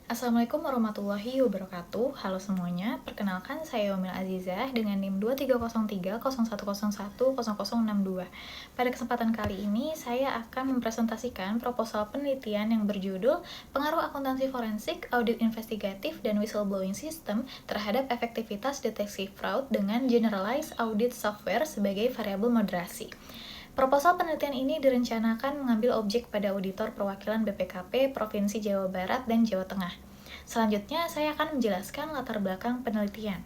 Assalamualaikum warahmatullahi wabarakatuh. Halo semuanya, perkenalkan saya Yomil Azizah dengan NIM 230301010062. Pada kesempatan kali ini, saya akan mempresentasikan proposal penelitian yang berjudul Pengaruh Akuntansi Forensik, Audit Investigatif, dan Whistleblowing System terhadap efektivitas deteksi fraud dengan Generalized Audit Software sebagai variabel moderasi. Proposal penelitian ini direncanakan mengambil objek pada auditor perwakilan BPKP Provinsi Jawa Barat dan Jawa Tengah. Selanjutnya, saya akan menjelaskan latar belakang penelitian.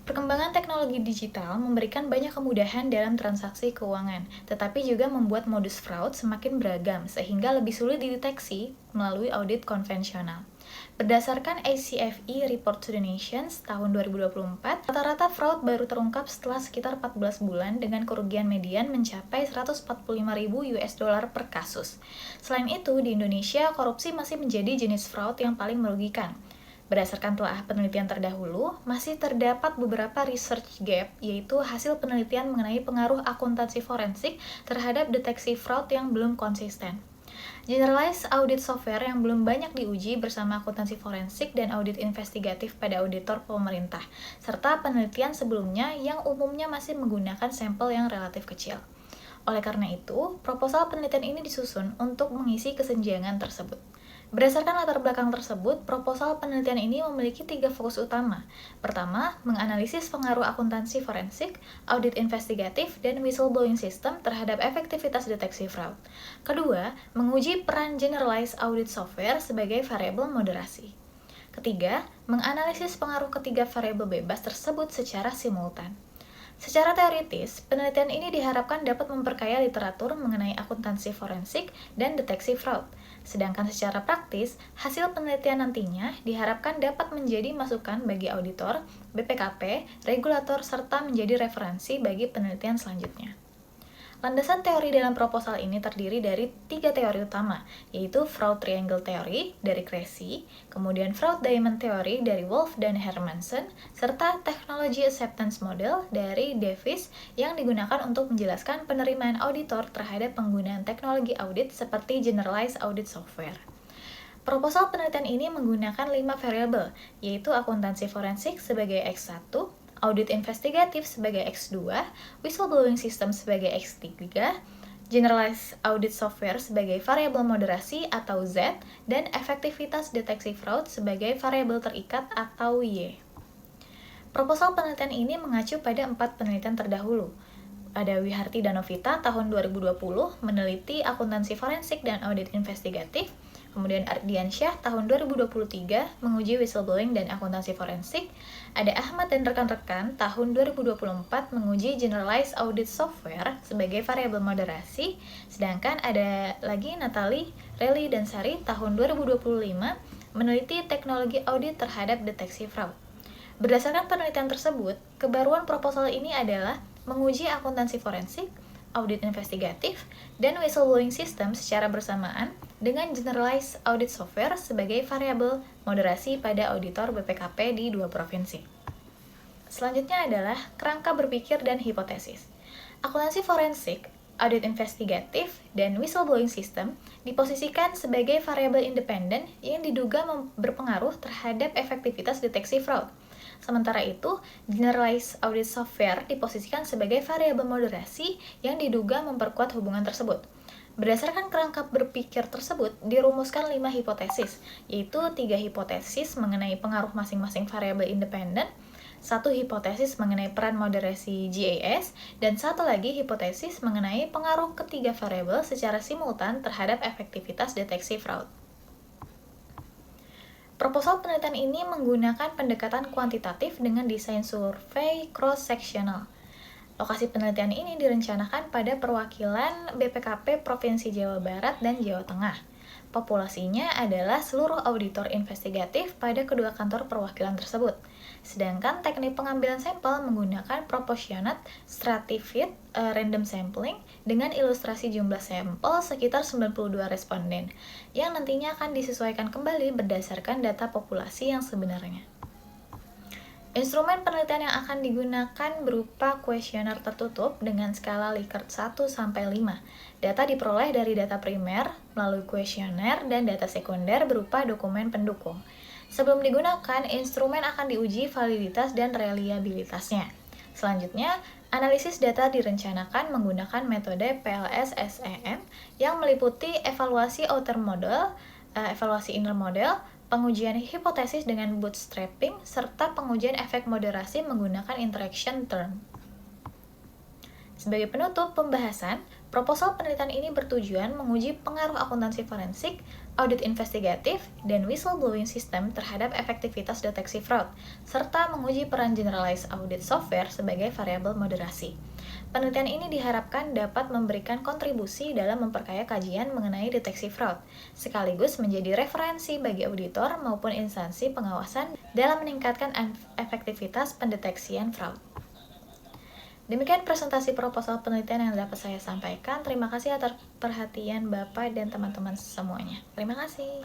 Perkembangan teknologi digital memberikan banyak kemudahan dalam transaksi keuangan, tetapi juga membuat modus fraud semakin beragam sehingga lebih sulit dideteksi melalui audit konvensional. Berdasarkan ACFE Report to the Nations tahun 2024, rata-rata fraud baru terungkap setelah sekitar 14 bulan dengan kerugian median mencapai 145.000 US dollar per kasus. Selain itu, di Indonesia, korupsi masih menjadi jenis fraud yang paling merugikan. Berdasarkan telah penelitian terdahulu, masih terdapat beberapa research gap, yaitu hasil penelitian mengenai pengaruh akuntansi forensik terhadap deteksi fraud yang belum konsisten. Generalized audit software yang belum banyak diuji bersama akuntansi forensik dan audit investigatif pada auditor pemerintah, serta penelitian sebelumnya yang umumnya masih menggunakan sampel yang relatif kecil. Oleh karena itu, proposal penelitian ini disusun untuk mengisi kesenjangan tersebut. Berdasarkan latar belakang tersebut, proposal penelitian ini memiliki 3 fokus utama. Pertama, menganalisis pengaruh akuntansi forensik, audit investigatif, dan whistleblowing system terhadap efektivitas deteksi fraud. Kedua, menguji peran generalized audit software sebagai variabel moderasi. Ketiga, menganalisis pengaruh ketiga variabel bebas tersebut secara simultan. Secara teoritis, penelitian ini diharapkan dapat memperkaya literatur mengenai akuntansi forensik dan deteksi fraud. Sedangkan secara praktis, hasil penelitian nantinya diharapkan dapat menjadi masukan bagi auditor, BPKP, regulator, serta menjadi referensi bagi penelitian selanjutnya. Landasan teori dalam proposal ini terdiri dari 3 teori utama, yaitu Fraud Triangle Theory dari Cressy, kemudian Fraud Diamond Theory dari Wolf dan Hermansen, serta Technology Acceptance Model dari Davis yang digunakan untuk menjelaskan penerimaan auditor terhadap penggunaan teknologi audit seperti Generalized Audit Software. Proposal penelitian ini menggunakan 5 variabel, yaitu akuntansi forensik sebagai X1, audit investigatif sebagai X2, whistleblowing system sebagai X3, generalized audit software sebagai variabel moderasi atau Z, dan efektivitas deteksi fraud sebagai variabel terikat atau Y. Proposal penelitian ini mengacu pada 4 penelitian terdahulu. Ada Wiharti dan Novita tahun 2020 meneliti akuntansi forensik dan audit investigatif. Kemudian Ardiansyah tahun 2023 menguji whistleblowing dan akuntansi forensik. Ada Ahmad dan rekan-rekan tahun 2024 menguji generalized audit software sebagai variabel moderasi. Sedangkan ada lagi Natali, Reli, dan Sari tahun 2025 meneliti teknologi audit terhadap deteksi fraud. Berdasarkan penelitian tersebut, kebaruan proposal ini adalah menguji akuntansi forensik, audit investigatif, dan whistleblowing system secara bersamaan dengan generalized audit software sebagai variabel moderasi pada auditor BPKP di 2 provinsi. Selanjutnya adalah kerangka berpikir dan hipotesis. Akuntansi forensik, audit investigatif, dan whistleblowing system diposisikan sebagai variabel independen yang diduga berpengaruh terhadap efektivitas deteksi fraud. Sementara itu, generalized audit software diposisikan sebagai variabel moderasi yang diduga memperkuat hubungan tersebut. Berdasarkan kerangka berpikir tersebut, dirumuskan 5 hipotesis, yaitu 3 hipotesis mengenai pengaruh masing-masing variabel independen, 1 hipotesis mengenai peran moderasi GAS, dan 1 lagi hipotesis mengenai pengaruh ketiga variabel secara simultan terhadap efektivitas deteksi fraud. Proposal penelitian ini menggunakan pendekatan kuantitatif dengan desain survei cross-sectional. Lokasi penelitian ini direncanakan pada perwakilan BPKP Provinsi Jawa Barat dan Jawa Tengah. Populasinya adalah seluruh auditor investigatif pada kedua kantor perwakilan tersebut. Sedangkan teknik pengambilan sampel menggunakan proportionate stratified random sampling dengan ilustrasi jumlah sampel sekitar 92 responden, yang nantinya akan disesuaikan kembali berdasarkan data populasi yang sebenarnya. Instrumen penelitian yang akan digunakan berupa kuesioner tertutup dengan skala Likert 1-5. Data diperoleh dari data primer melalui kuesioner dan data sekunder berupa dokumen pendukung. Sebelum digunakan, instrumen akan diuji validitas dan reliabilitasnya. Selanjutnya, analisis data direncanakan menggunakan metode PLS-SEM yang meliputi evaluasi outer model, evaluasi inner model, pengujian hipotesis dengan bootstrapping, serta pengujian efek moderasi menggunakan interaction term. Sebagai penutup pembahasan, proposal penelitian ini bertujuan menguji pengaruh akuntansi forensik, audit investigatif, dan whistleblowing system terhadap efektivitas deteksi fraud, serta menguji peran generalized audit software sebagai variabel moderasi. Penelitian ini diharapkan dapat memberikan kontribusi dalam memperkaya kajian mengenai deteksi fraud, sekaligus menjadi referensi bagi auditor maupun instansi pengawasan dalam meningkatkan efektivitas pendeteksian fraud. Demikian presentasi proposal penelitian yang dapat saya sampaikan. Terima kasih atas perhatian Bapak dan teman-teman semuanya. Terima kasih.